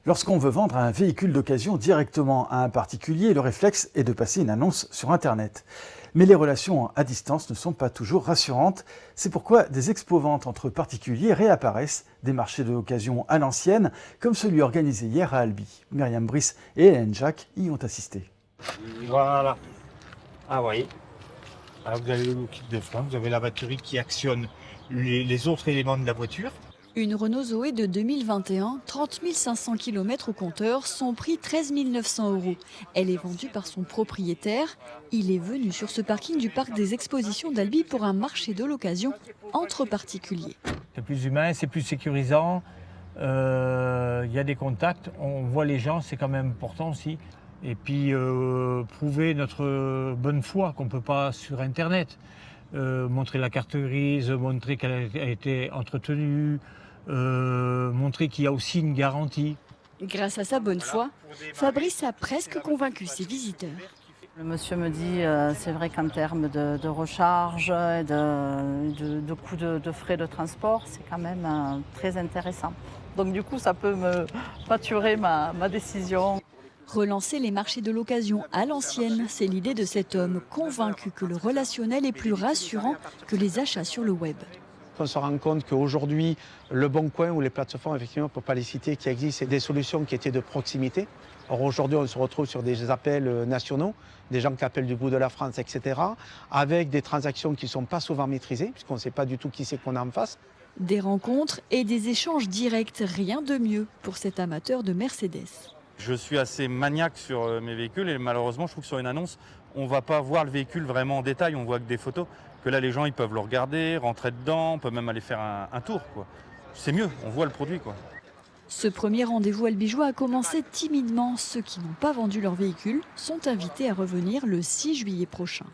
Lorsqu'on veut vendre un véhicule d'occasion directement à un particulier, le réflexe est de passer une annonce sur Internet. Mais les relations à distance ne sont pas toujours rassurantes. C'est pourquoi des expos-ventes entre particuliers réapparaissent, des marchés de l'occasion à l'ancienne, comme celui organisé hier à Albi. Myriam Brice et Hélène Jacques y ont assisté. Voilà. Ah oui. Alors vous avez le kit de frein, vous avez la batterie qui actionne les autres éléments de la voiture. Une Renault Zoé de 2021, 30 500 km au compteur, son prix 13 900 €. Elle est vendue par son propriétaire. Il est venu sur ce parking du parc des expositions d'Albi pour un marché de l'occasion entre particuliers. C'est plus humain, c'est plus sécurisant, il y a des contacts, on voit les gens, c'est quand même important aussi. Et puis prouver notre bonne foi qu'on ne peut pas sur Internet. Montrer la carte grise, montrer qu'elle a été entretenue, montrer qu'il y a aussi une garantie. Grâce à sa bonne foi, Fabrice a presque convaincu ses visiteurs. Le monsieur me dit, c'est vrai qu'en termes de recharge, de coûts de frais de transport, c'est quand même très intéressant. Donc du coup, ça peut me maturer ma décision. Relancer les marchés de l'occasion à l'ancienne, c'est l'idée de cet homme, convaincu que le relationnel est plus rassurant que les achats sur le web. On se rend compte qu'aujourd'hui, le Bon Coin ou les plateformes, effectivement, pour ne pas les citer, qui existent, c'est des solutions qui étaient de proximité. Or aujourd'hui, on se retrouve sur des appels nationaux, des gens qui appellent du bout de la France, etc., avec des transactions qui ne sont pas souvent maîtrisées, puisqu'on ne sait pas du tout qui c'est qu'on a en face. Des rencontres et des échanges directs, rien de mieux pour cet amateur de Mercedes. Je suis assez maniaque sur mes véhicules et malheureusement je trouve que sur une annonce on ne va pas voir le véhicule vraiment en détail, on voit que des photos, que là les gens ils peuvent le regarder, rentrer dedans, on peut même aller faire un tour. C'est mieux, on voit le produit. Ce premier rendez-vous albigeois a commencé timidement. Ceux qui n'ont pas vendu leur véhicule sont invités à revenir le 6 juillet prochain.